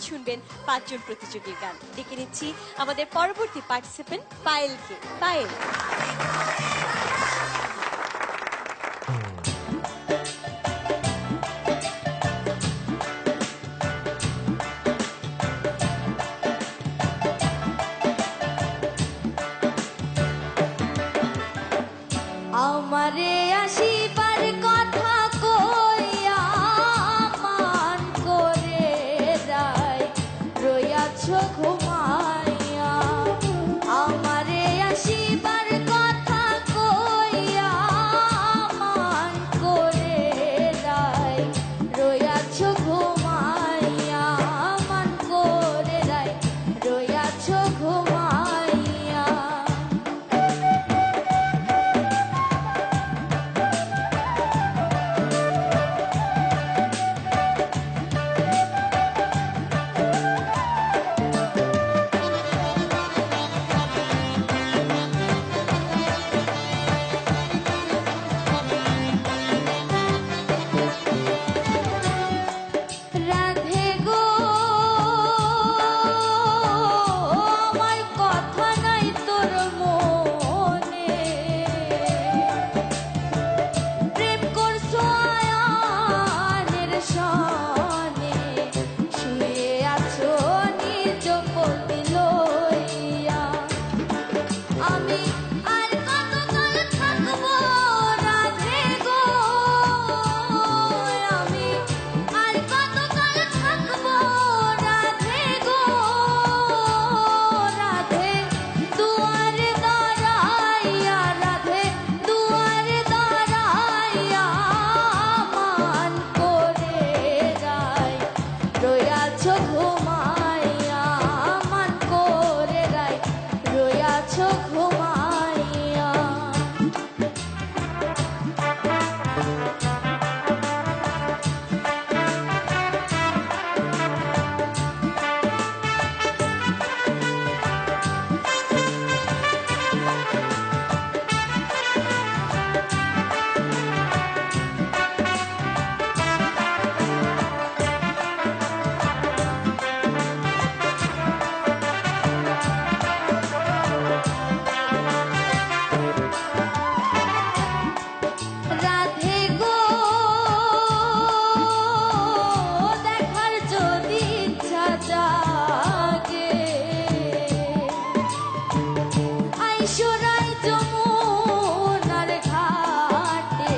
শুনবেন 5 জন প্রতিযোগীর গান। ডেকে নিচ্ছি আমাদের পরবর্তী পার্টিসিপেন্ট পায়েলকে। পায়েল, আমারে আসিবার কথা কইয়া মান করে রাই রইয়াছ ঘুমাইয়া। আমারে আসিবার কথা কইয়া মান করে রাই রইয়াছ ঘুমাইয়া। মান করে রাই রইয়াছ ঘুমাইয়া। রাধে গো আমার কথা নাই তোর মনে, প্রেম করছো আয়ানের সনে, শুয়ে আছো নিজ পতি লইয়া। আমি আর কতকাল থাকবো রাধে গো, আমি আর কতকাল থাকবো রাধে গো। রাধে দুয়ারে দাঁড়াইয়া, রাধে দুয়ারে দাঁড়াইয়া মান করে রাই রইয়াছ ঘুমাইয়া। মান করে রাই রইয়াছ ঘুমাইয়া। রাধে গো দেখার যদি ইচ্ছা জাগে, আইসরাই যমুনার ঘাটে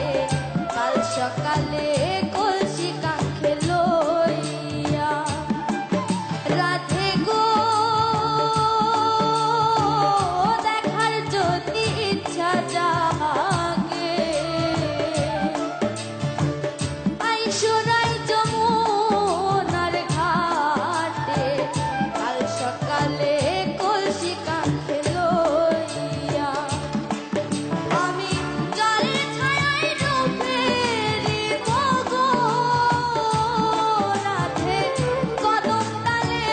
কাল সকালে কলসি কাঁখে লইয়া। রাধে গো দেখার যদি ইচ্ছা জাগে, আইসরাই যমুনার ঘাটে কাল সকালে কলসি কাঁখে লইয়া। আমি জলে ছায়ায় ডুবে রিব গো, রাধে কদম ডালে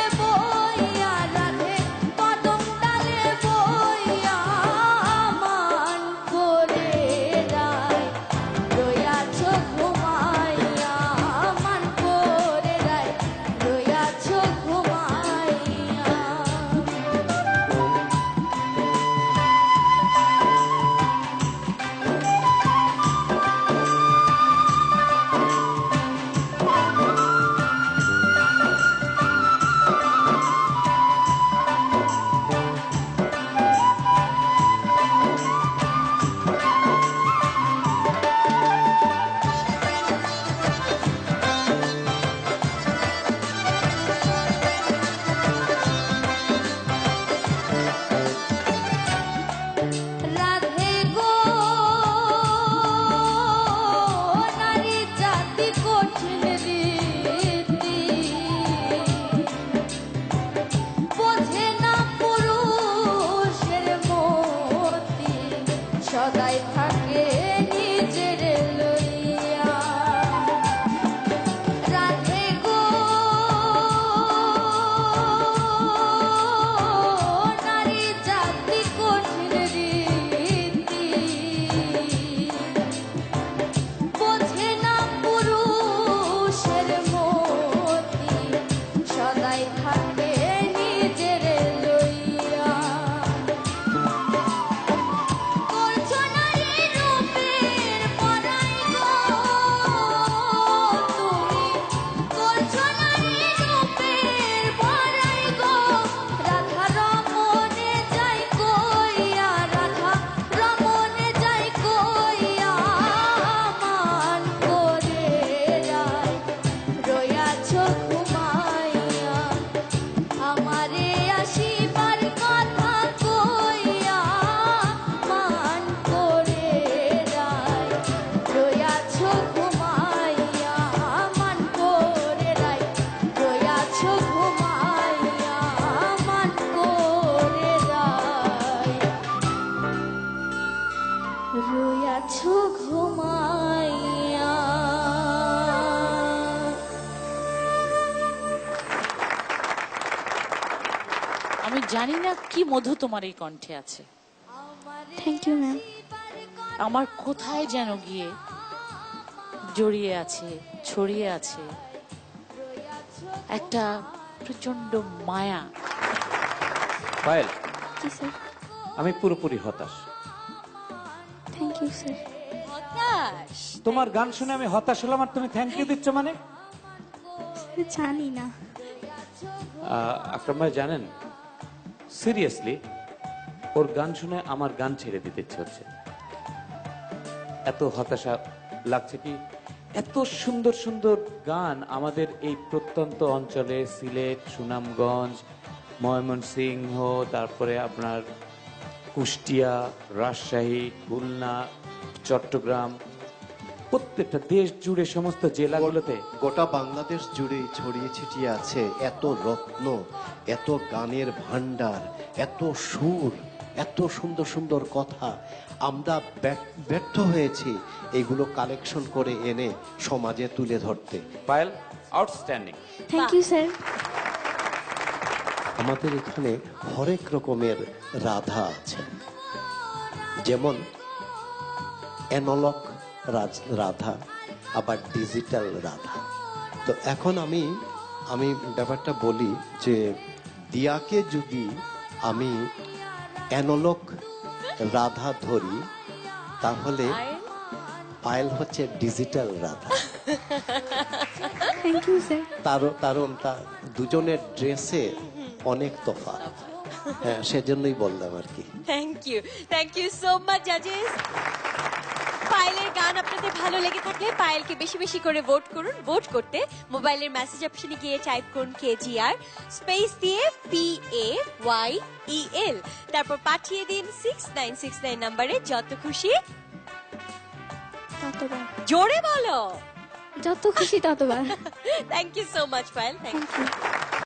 আমি জানি না কি মধু তোমার এই কণ্ঠে আছে। Thank you ma'am. আমার কোথায় যেন গিয়ে জড়িয়ে আছে, ছড়িয়ে আছে একটা প্রচন্ড মায়া। পায়েল, জি স্যার। আমি পুরোপুরি হতাশ। Thank you sir. হতাশ। তোমার গান শুনে আমি হতাশ হলাম আর তুমি থ্যাংক ইউ দিচ্ছ মানে? স্যার জানি না। আকরাম ভাই জানেন, সিরিয়াসলি ওর গান শুনে আমার গান ছেড়ে দিতে ইচ্ছে হচ্ছে। এত হতাশা লাগছে। কি এত সুন্দর সুন্দর গান আমাদের এই প্রত্যন্ত অঞ্চলে, সিলেট, সুনামগঞ্জ, ময়মনসিংহ, তারপরে আপনার কুষ্টিয়া, রাজশাহী, খুলনা, চট্টগ্রাম, প্রত্যেকটা দেশ জুড়ে সমস্ত জেলাগুলোতে গোটা বাংলাদেশ জুড়ে ছড়িয়ে ছিটিয়ে আছে এত রত্ন, এত গানের ভান্ডার, এত সুর, এত সুন্দর সুন্দর কথা। আমরা ব্যর্থ হয়েছি এগুলো কালেকশন করে এনে সমাজে তুলে ধরতে। Payel, outstanding. Thank you sir. আমাদের এখানে হরেক রকমের রাধা আছে, যেমন অ্যানালগ রাধা, আবার ডিজিটাল রাধা। তো এখন আমি ব্যাপারটা বলি যে দিয়াকে যদি আমি অ্যানালগ রাধা ধরি, তাহলে পায়েল হচ্ছে digital Radha. Thank you sir. কারণ দুজনের ড্রেসে অনেক তফাৎ। হ্যাঁ, সেজন্যই বললাম আর কি। থ্যাংক ইউ সো মাচ জাজেস। পায়েলের গান আপনাদের ভালো লেগে থাকলে পায়েলকে বেশি বেশি করে ভোট করুন। ভোট করতে মোবাইলের মেসেজ অপশনে গিয়ে টাইপ করুন KGR স্পেস দিয়ে PAYEL, তারপর পাঠিয়ে দিন 6969 নম্বরে। যত খুশি ততবার। জোরে বলো। যত খুশি ততবার। Thank you so much Payel. Thank thank you.